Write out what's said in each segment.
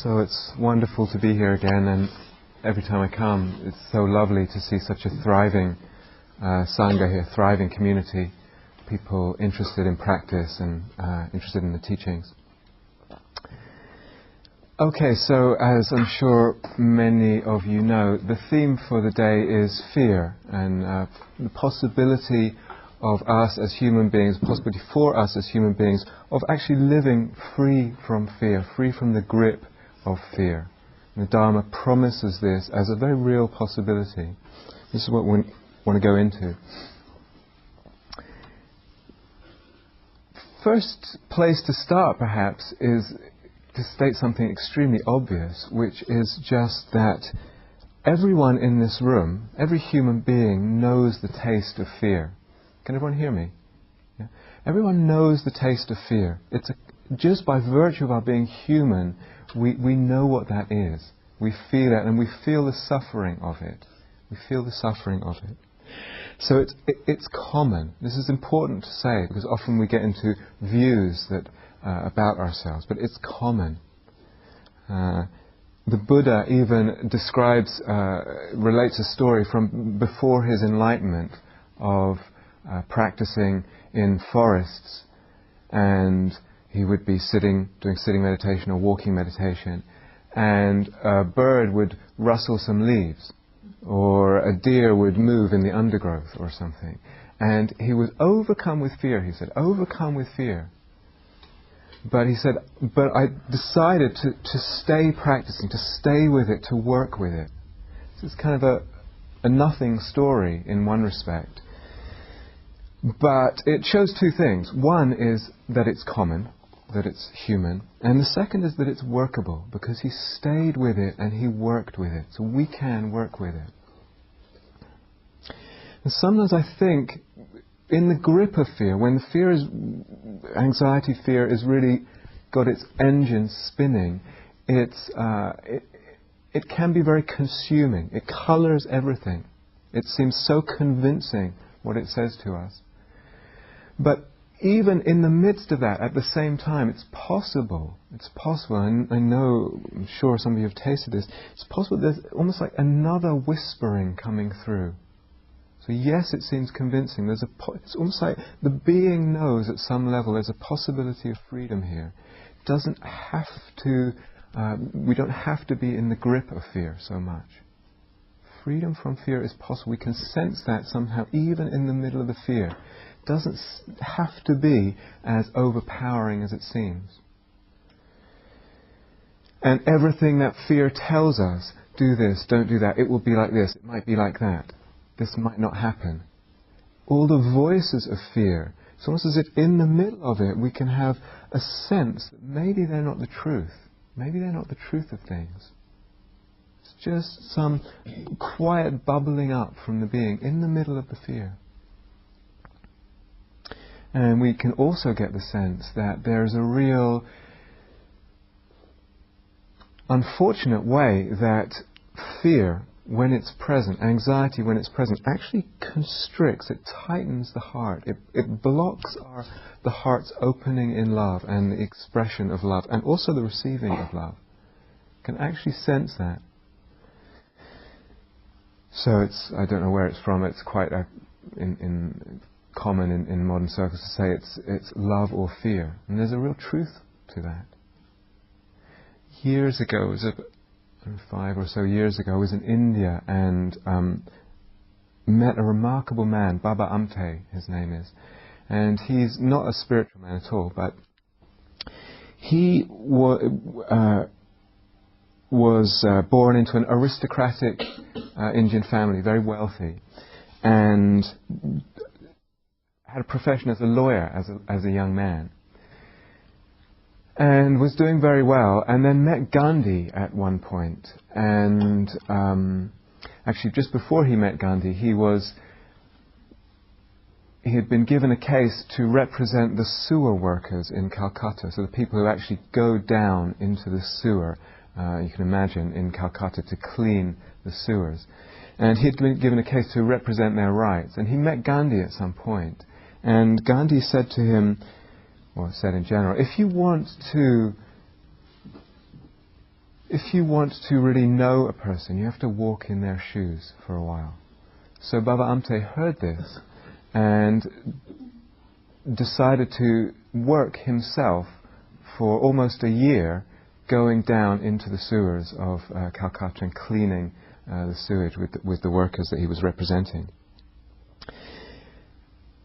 So it's wonderful to be here again, and every time I come, it's so lovely to see such a thriving Sangha here, thriving community, people interested in practice and interested in the teachings. Okay, so as I'm sure many of you know, the theme for the day is fear, and the possibility of us as human beings, possibility for us as human beings, of actually living free from fear, free from the grip of fear. And the Dharma promises this as a very real possibility. This is what we want to go into. First place to start, perhaps, is to state something extremely obvious, which is just that everyone in this room, every human being, knows the taste of fear. Can everyone hear me? Yeah? Everyone knows the taste of fear. Just by virtue of our being human, we know what that is. We feel it, and we feel the suffering of it. We feel the suffering of it. So it's common. This is important to say, because often we get into views that about ourselves, but it's common. The Buddha even describes, relates a story from before his enlightenment of practicing in forests, and he would be doing sitting meditation or walking meditation, and a bird would rustle some leaves, or a deer would move in the undergrowth or something. And he was overcome with fear, he said, overcome with fear. But he said, but I decided to stay practicing, to stay with it, to work with it. So it's kind of a nothing story in one respect. But it shows two things. One is that it's common, that it's human. And the second is that it's workable, because he stayed with it and he worked with it. So we can work with it. And sometimes I think, in the grip of fear, when the fear is, anxiety, fear is really got its engine spinning, it can be very consuming. It colours everything. It seems so convincing what it says to us. But even in the midst of that, at the same time, it's possible, and I know, I'm sure some of you have tasted this, it's possible there's almost like another whispering coming through. So yes, it seems convincing. It's almost like the being knows at some level there's a possibility of freedom here. It doesn't have to, we don't have to be in the grip of fear so much. Freedom from fear is possible. We can sense that somehow, even in the middle of the fear. It doesn't have to be as overpowering as it seems. And everything that fear tells us, do this, don't do that, it will be like this, it might be like that. This might not happen. All the voices of fear, it's almost as if in the middle of it we can have a sense that maybe they're not the truth. Maybe they're not the truth of things. It's just some quiet bubbling up from the being in the middle of the fear. And we can also get the sense that there's a real unfortunate way that fear, when it's present, anxiety when it's present, actually constricts, it tightens the heart. It blocks the heart's opening in love and the expression of love, and also the receiving of love. You can actually sense that. So I don't know where it's from, it's quite common in modern circles to say it's love or fear. And there's a real truth to that. Years ago, it was 5 or so years ago, I was in India and met a remarkable man, Baba Amte, his name is. And he's not a spiritual man at all, but he was born into an aristocratic Indian family, very wealthy, and had a profession as a lawyer as a young man. And was doing very well, and then met Gandhi at one point. And actually, just before he met Gandhi, he had been given a case to represent the sewer workers in Calcutta, so the people who actually go down into the sewer, you can imagine, in Calcutta to clean the sewers. And he had been given a case to represent their rights. And he met Gandhi at some point. And Gandhi said to him, or said in general, if you want to if you want to really know a person, you have to walk in their shoes for a while. So Baba Amte heard this and decided to work himself for almost a year going down into the sewers of Calcutta and cleaning the sewage with the workers that he was representing.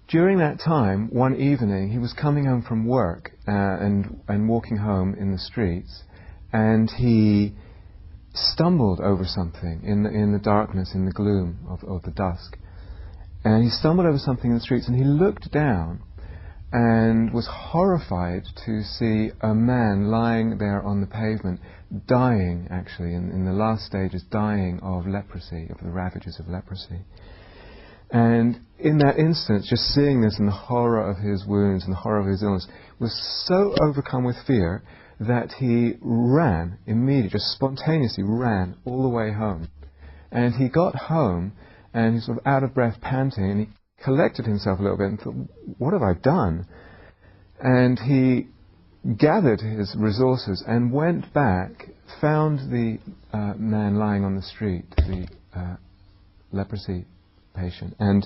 During that time, one evening, he was coming home from work and walking home in the streets, and he stumbled over something in the darkness, in the gloom of the dusk. And he stumbled over something in the streets, and he looked down and was horrified to see a man lying there on the pavement, dying, actually, in the last stages, dying of leprosy, of the ravages of leprosy. And in that instance, just seeing this and the horror of his wounds and the horror of his illness, was so overcome with fear that he ran immediately, just spontaneously ran all the way home. And he got home and he's sort of out of breath, panting, and he collected himself a little bit and thought, what have I done? And he gathered his resources and went back, found the man lying on the street, the leprosy patient, and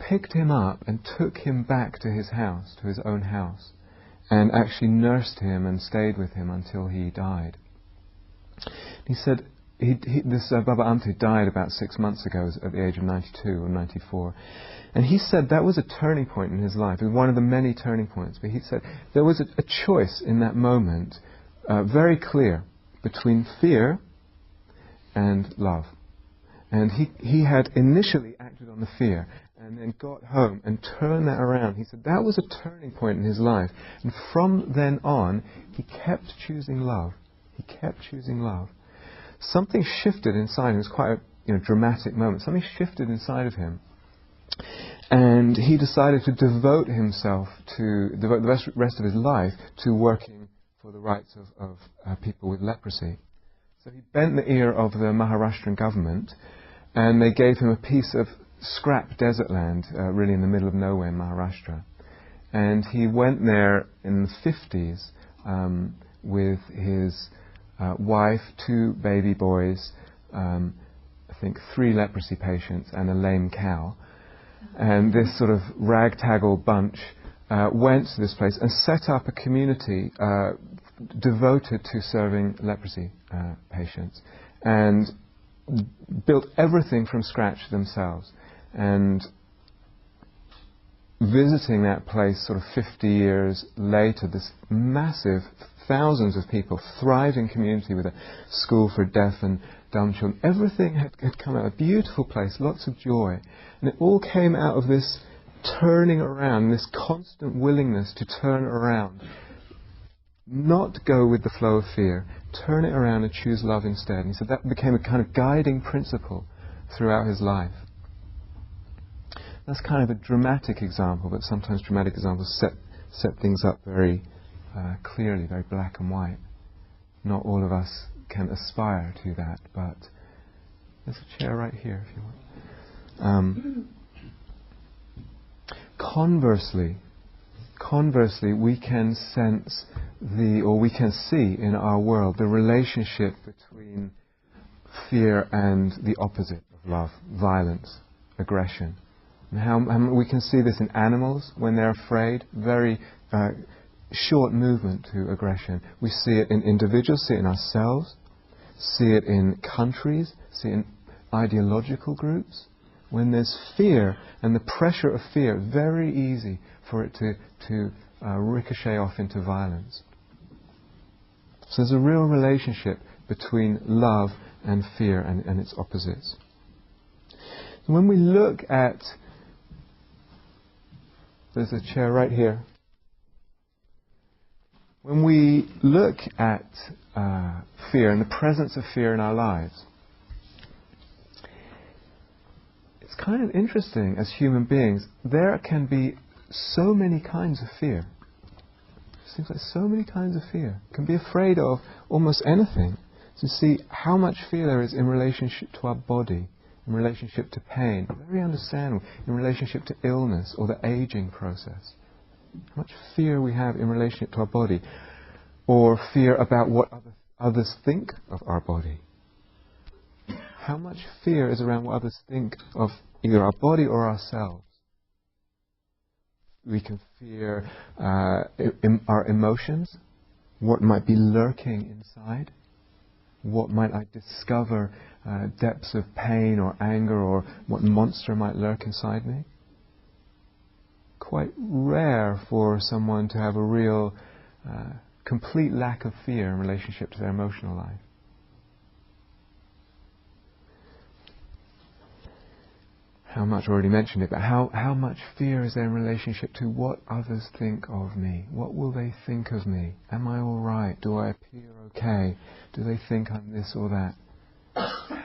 picked him up and took him back to his house, to his own house, and actually nursed him and stayed with him until he died. He said, this Baba Amte died about 6 months ago at the age of 92 or 94. And he said that was a turning point in his life. It was one of the many turning points. But he said there was a choice in that moment, very clear, between fear and love. And he had initially acted on the fear and then got home and turned that around. He said that was a turning point in his life. And from then on, he kept choosing love. He kept choosing love. Something shifted inside him. It was quite a dramatic moment. Something shifted inside of him. And he decided to devote the rest of his life to working for the rights of people with leprosy. So he bent the ear of the Maharashtrian government, and they gave him a piece of scrap desert land, really in the middle of nowhere in Maharashtra. And he went there in the 50s with his wife, 2 baby boys, I think 3 leprosy patients, and a lame cow. And this sort of ragtag old bunch went to this place and set up a community devoted to serving leprosy patients, and built everything from scratch themselves. And visiting that place sort of 50 years later, this massive, thousands of people, thriving community with a school for deaf and dumb children, everything had come out, a beautiful place, lots of joy. And it all came out of this turning around, this constant willingness to turn around, not go with the flow of fear, turn it around and choose love instead. And he said that became a kind of guiding principle throughout his life. That's kind of a dramatic example, but sometimes dramatic examples set things up very clearly, very black and white. Not all of us can aspire to that, but there's a chair right here if you want. Conversely, we can sense we can see in our world the relationship between fear and the opposite of love, violence, aggression. And how we can see this in animals when they're afraid, very short movement to aggression. We see it in individuals, see it in ourselves, see it in countries, see it in ideological groups. When there's fear and the pressure of fear, very easy for it to ricochet off into violence. So there's a real relationship between love and fear and its opposites. So when we look at, there's a chair right here. When we look at fear and the presence of fear in our lives, it's kind of interesting as human beings, there can be so many kinds of fear. It seems like so many kinds of fear. Can be afraid of almost anything. To see how much fear there is in relationship to our body, in relationship to pain, very understandable, in relationship to illness or the aging process. How much fear we have in relationship to our body, or fear about what others think of our body? How much fear is around what others think of either our body or ourselves? We can fear our emotions, what might be lurking inside. What might I discover depths of pain or anger, or what monster might lurk inside me? Quite rare for someone to have a real complete lack of fear in relationship to their emotional life. How much, I already mentioned it, but how much fear is there in relationship to what others think of me? What will they think of me? Am I all right? Do I appear okay? Do they think I'm this or that?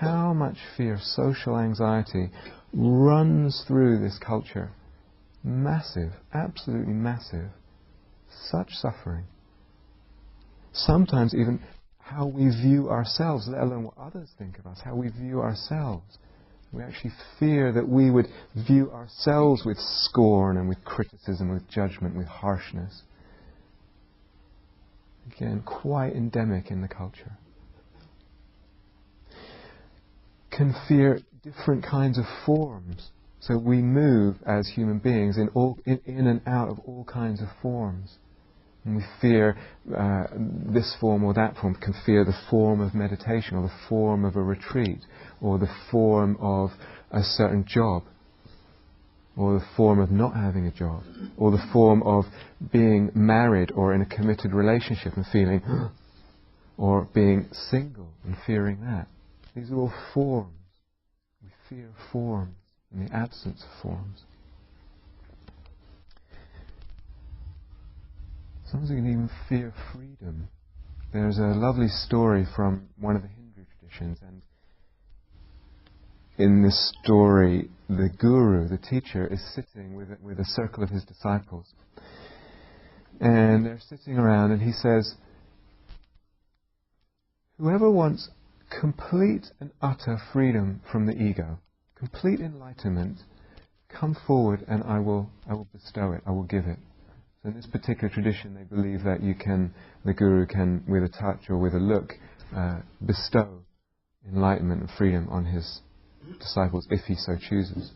How much fear, social anxiety, runs through this culture? Massive, absolutely massive. Such suffering. Sometimes even how we view ourselves, let alone what others think of us, how we view ourselves. We actually fear that we would view ourselves with scorn and with criticism, with judgment, with harshness. Again, quite endemic in the culture. Can fear different kinds of forms. So we move as human beings in and out of all kinds of forms. And we fear this form or that form. Can fear the form of meditation, or the form of a retreat, or the form of a certain job, or the form of not having a job, or the form of being married or in a committed relationship and feeling, or being single and fearing that. These are all forms. We fear forms and the absence of forms. Sometimes we can even fear freedom. There's a lovely story from one of the Hindu traditions, and in this story, the guru, the teacher, is sitting with a circle of his disciples. And they're sitting around, and he says, whoever wants complete and utter freedom from the ego, complete enlightenment, come forward and I will bestow it, I will give it. So in this particular tradition, they believe that the guru can, with a touch or with a look, bestow enlightenment and freedom on his disciples if he so chooses.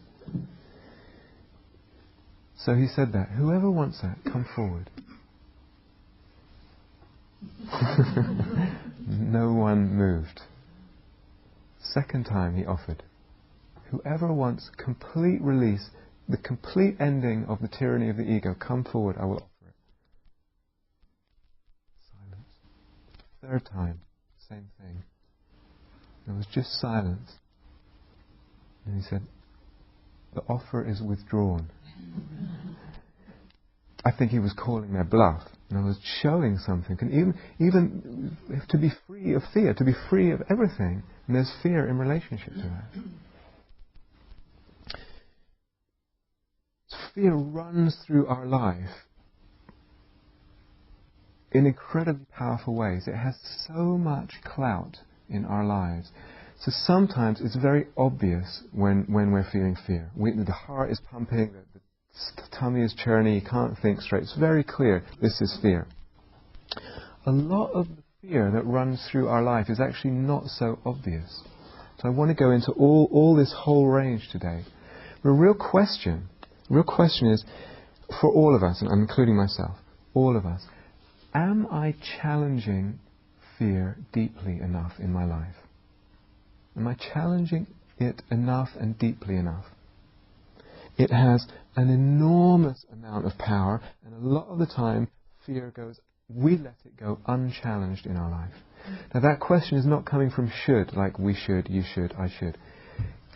So he said that, whoever wants that, come forward. No one moved. Second time he offered, whoever wants complete release, the complete ending of the tyranny of the ego, come forward, I will offer it. Silence. Third time, same thing. There was just silence. And he said, the offer is withdrawn. I think he was calling their bluff. And I was showing something. And even to be free of fear, to be free of everything. And there's fear in relationship to that. Fear runs through our life in incredibly powerful ways. It has so much clout in our lives. So sometimes it's very obvious when we're feeling fear. The heart is pumping, the tummy is churning, you can't think straight. It's very clear this is fear. A lot of the fear that runs through our life is actually not so obvious. So I want to go into all this whole range today. The real question is, for all of us, and I'm including myself, all of us, am I challenging fear deeply enough in my life? Am I challenging it enough and deeply enough? It has an enormous amount of power, and a lot of the time we let it go unchallenged in our life. Now that question is not coming from should, like we should, you should, I should.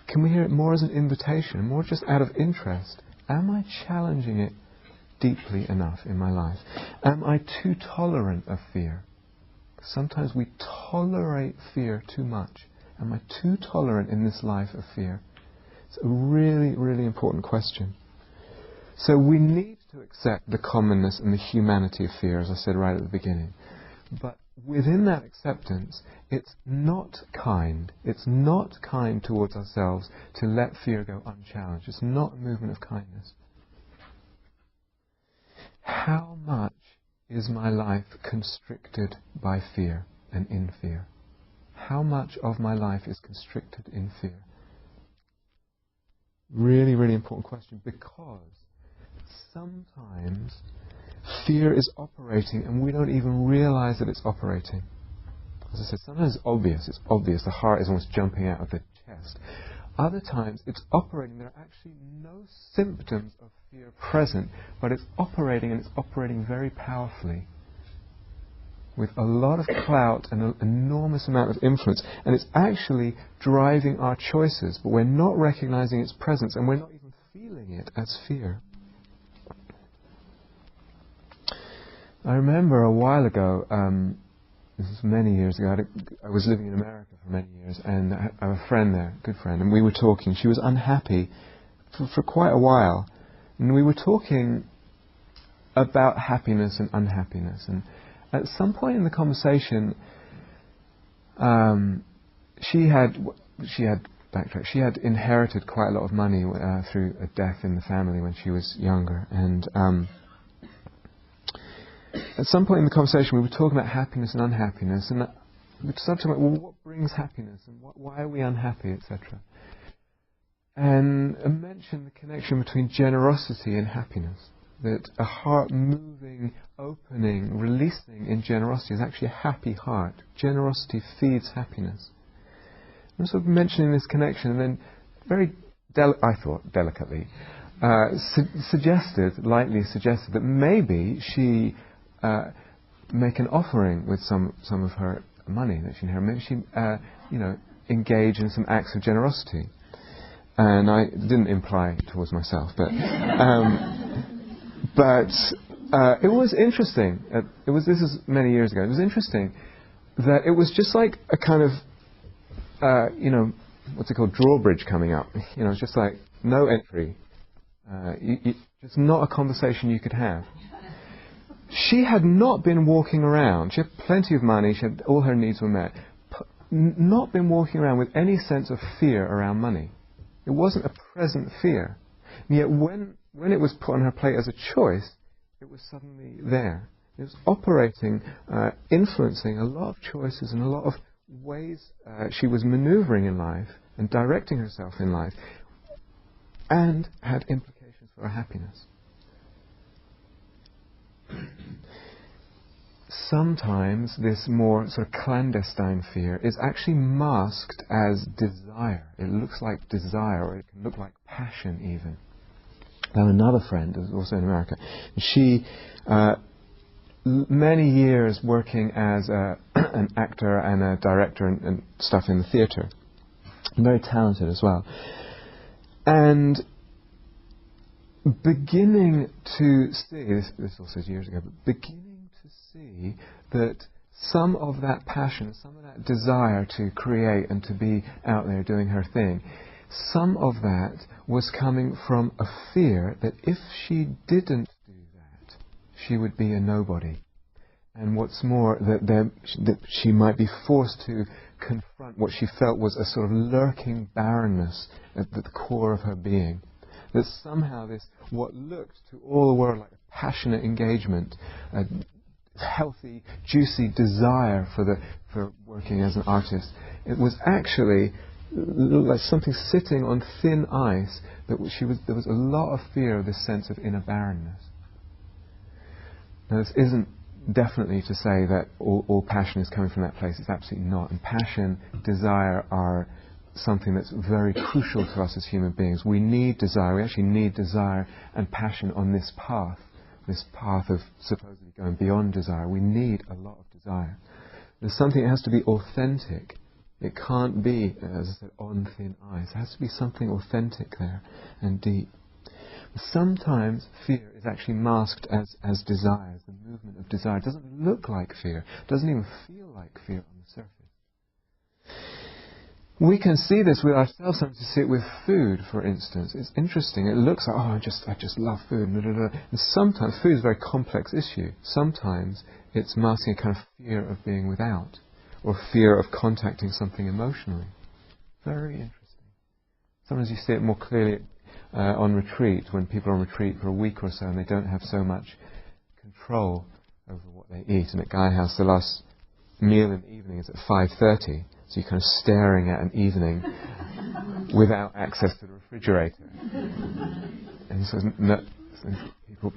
Can we hear it more as an invitation, more just out of interest? Am I challenging it deeply enough in my life? Am I too tolerant of fear? Sometimes we tolerate fear too much. Am I too tolerant in this life of fear? It's a really, really important question. So we need to accept the commonness and the humanity of fear, as I said right at the beginning. But within that acceptance, it's not kind. It's not kind towards ourselves to let fear go unchallenged. It's not a movement of kindness. How much is my life constricted by fear? and in fear? How much of my life is constricted in fear? Really, really important question, because sometimes fear is operating and we don't even realize that it's operating. As I said, sometimes it's obvious, the heart is almost jumping out of the chest. Other times it's operating, there are actually no symptoms of fear present, but it's operating, and it's operating very powerfully, with a lot of clout and an enormous amount of influence, and it's actually driving our choices, but we're not recognizing its presence, and we're not even feeling it as fear. I remember a while ago, this was many years ago, I was living in America for many years, and I have a friend there, a good friend, and we were talking. She was unhappy for quite a while, and we were talking about happiness and unhappiness, and at some point in the conversation, she had inherited quite a lot of money through a death in the family when she was younger, and at some point in the conversation we were talking about happiness and unhappiness, and we started talking about, well, what brings happiness, and why are we unhappy, etc. And I mentioned the connection between generosity and happiness. That a heart moving, opening, releasing in generosity is actually a happy heart. Generosity feeds happiness. I'm sort of mentioning this connection, and then very, I thought, delicately, lightly suggested that maybe she make an offering with some of her money that she inherited. Maybe she, engage in some acts of generosity. And I didn't imply towards myself, but. But it was interesting. This is many years ago. It was interesting that it was just like a kind of, what's it called, drawbridge coming up. It's just like no entry. Just not a conversation you could have. She had not been walking around. She had plenty of money. She had all her needs were met. Not been walking around with any sense of fear around money. It wasn't a present fear. And yet when it was put on her plate as a choice, it was suddenly there. It was operating, influencing a lot of choices and a lot of ways she was maneuvering in life and directing herself in life, and had implications for her happiness. Sometimes this more sort of clandestine fear is actually masked as desire. It looks like desire, or it can look like passion even. Now another friend, who's also in America, she, many years working as an actor and a director and stuff in the theatre, very talented as well, and beginning to see, this also years ago, but beginning to see that some of that passion, some of that desire to create and to be out there doing her thing, some of that was coming from a fear that if she didn't do that, she would be a nobody. And what's more, that she might be forced to confront what she felt was a sort of lurking barrenness at the core of her being. That somehow this, what looked to all the world like a passionate engagement, a healthy, juicy desire for working as an artist, it was actually like something sitting on thin ice, there was a lot of fear of this sense of inner barrenness. Now this isn't definitely to say that all passion is coming from that place. It's absolutely not. And passion, desire are something that's very crucial to us as human beings. We need desire. We actually need desire and passion on this path of supposedly going beyond desire. We need a lot of desire. There's something that has to be authentic. It can't be, as I said, on thin ice. It has to be something authentic there and deep. Sometimes fear is actually masked as desire, as the movement of desire. It doesn't look like fear. It doesn't even feel like fear on the surface. We can see this with ourselves. Sometimes we see it with food, for instance. It's interesting. It looks like, I just love food. Blah, blah, blah. And sometimes food is a very complex issue. Sometimes it's masking a kind of fear of being without, or fear of contacting something emotionally. Very interesting. Sometimes you see it more clearly on retreat, when people are on retreat for a week or so and they don't have so much control over what they eat. And at Guy House, the last meal in the evening is at 5:30, so you're kind of staring at an evening without access to the refrigerator. And he says, no, people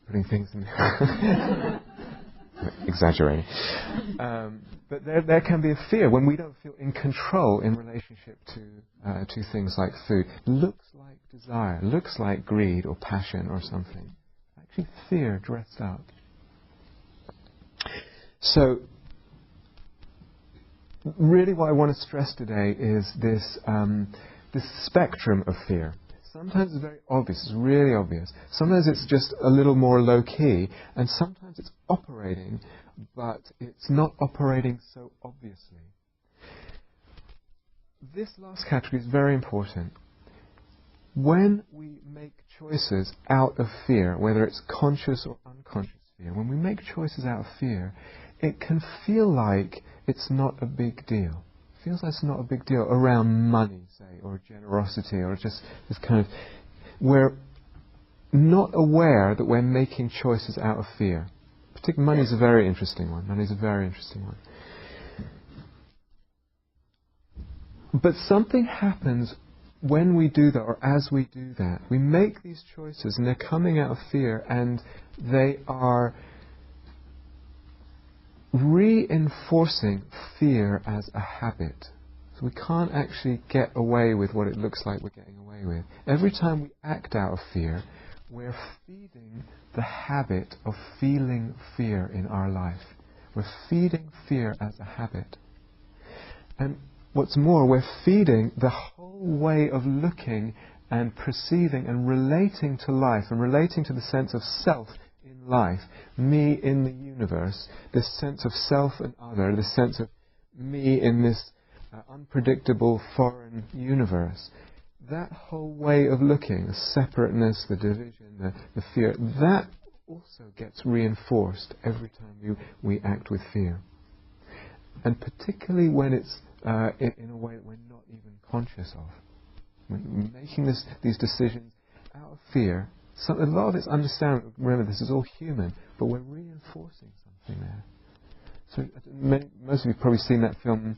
putting things in exaggerating. But there can be a fear when we don't feel in control in relationship to things like food. Looks like desire, looks like greed or passion or something. Actually fear dressed up. So, really what I want to stress today is this spectrum of fear. Sometimes it's very obvious, it's really obvious. Sometimes it's just a little more low-key, and sometimes it's operating, but it's not operating so obviously. This last category is very important. When we make choices out of fear, whether it's conscious or unconscious fear, when we make choices out of fear, it can feel like it's not a big deal. It feels like it's not a big deal around money, say, or generosity, or just this kind of... We're not aware that we're making choices out of fear. Particularly money is a very interesting one. Money is a very interesting one. But something happens when we do that, or as we do that. We make these choices, and they're coming out of fear, and they are reinforcing fear as a habit. So we can't actually get away with what it looks like we're getting away with. Every time we act out of fear, we're feeding the habit of feeling fear in our life. We're feeding fear as a habit. And what's more, we're feeding the whole way of looking and perceiving and relating to life and relating to the sense of self in life, me in the universe, this sense of self and other, this sense of me in this unpredictable foreign universe. That whole way of looking, the separateness, the division, the fear, that also gets reinforced every time we act with fear. And particularly when it's in a way that we're not even conscious of. When we're making these decisions out of fear, a lot of it's understandable. Remember, this is all human, but we're reinforcing something there. So most of you have probably seen that film,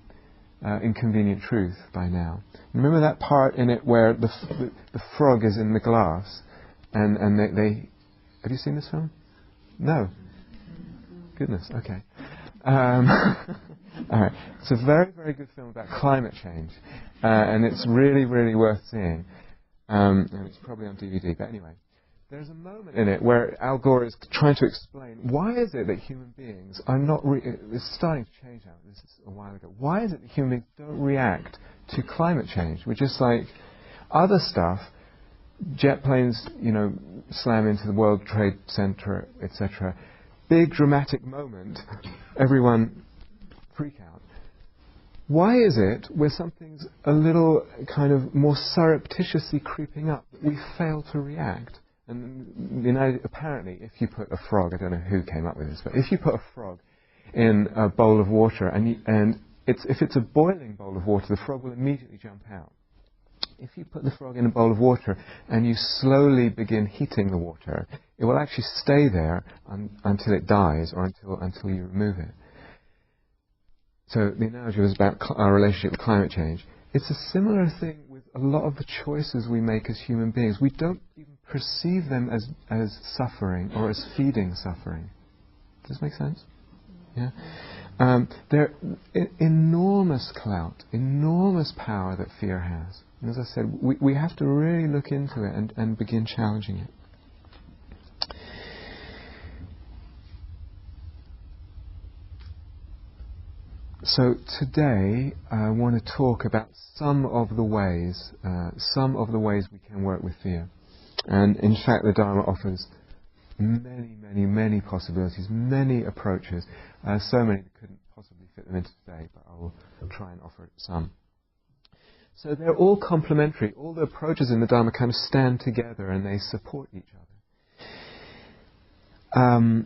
Inconvenient Truth, by now. Remember that part in it where the frog is in the glass, and they have you seen this film? No. Goodness. Okay. All right. It's a very, very good film about climate change, and it's really, really worth seeing. And it's probably on DVD. But anyway, there's a moment in it where Al Gore is trying to explain why is it that human beings are not... it's starting to change now. This is a while ago. Why is it that human beings don't react to climate change? We're just like other stuff. Jet planes, slam into the World Trade Center, etc. Big dramatic moment. Everyone freak out. Why is it where something's a little kind of more surreptitiously creeping up that we fail to react? And apparently, if you put a frog, I don't know who came up with this, but if you put a frog in a bowl of water, if it's a boiling bowl of water, the frog will immediately jump out. If you put the frog in a bowl of water and you slowly begin heating the water, it will actually stay there until it dies or until you remove it. So the analogy was about our relationship with climate change. It's a similar thing with a lot of the choices we make as human beings. We don't even perceive them as suffering or as feeding suffering. Does this make sense? Yeah. There enormous clout, enormous power that fear has. And as I said, we have to really look into it and begin challenging it. So today I want to talk about some of the ways we can work with fear. And in fact the Dharma offers many, many, many possibilities, many approaches, so many that couldn't possibly fit them into today, but I will try and offer some. So they're all complementary. All the approaches in the Dharma kind of stand together and they support each other.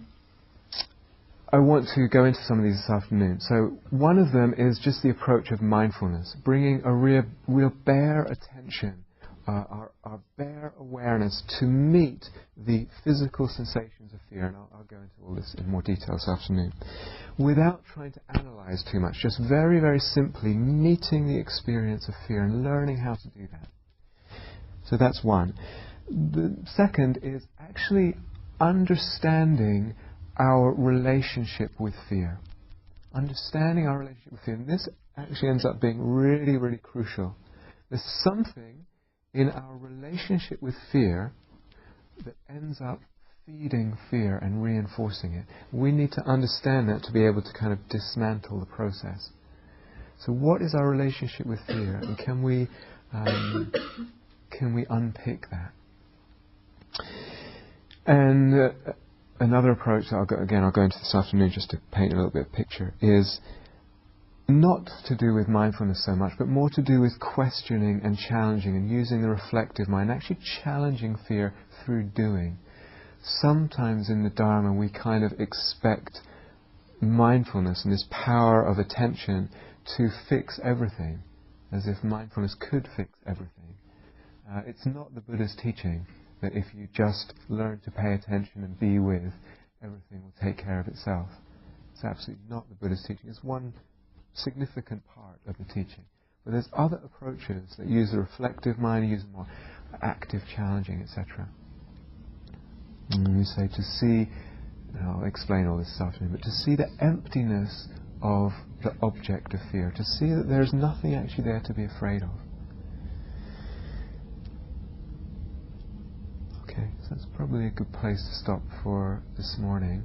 I want to go into some of these this afternoon. So one of them is just the approach of mindfulness, bringing a real bare attention our bare awareness to meet the physical sensations of fear, and I'll go into all this in more detail this afternoon, without trying to analyze too much, just very, very simply meeting the experience of fear and learning how to do that. So that's one. The second is actually understanding our relationship with fear. Understanding our relationship with fear. And this actually ends up being really, really crucial. There's something in our relationship with fear that ends up feeding fear and reinforcing it. We need to understand that to be able to kind of dismantle the process. So what is our relationship with fear, and can we unpick that? And another approach that I'll go into this afternoon just to paint a little bit of picture is not to do with mindfulness so much, but more to do with questioning and challenging and using the reflective mind, actually challenging fear through doing. Sometimes in the Dharma we kind of expect mindfulness and this power of attention to fix everything, as if mindfulness could fix everything. It's not the Buddha's teaching that if you just learn to pay attention and be with, everything will take care of itself. It's absolutely not the Buddha's teaching. It's one significant part of the teaching. But there's other approaches that use the reflective mind, use more active, challenging, etc. And we say to see, and I'll explain all this afternoon, but to see the emptiness of the object of fear, to see that there's nothing actually there to be afraid of. Okay, so that's probably a good place to stop for this morning.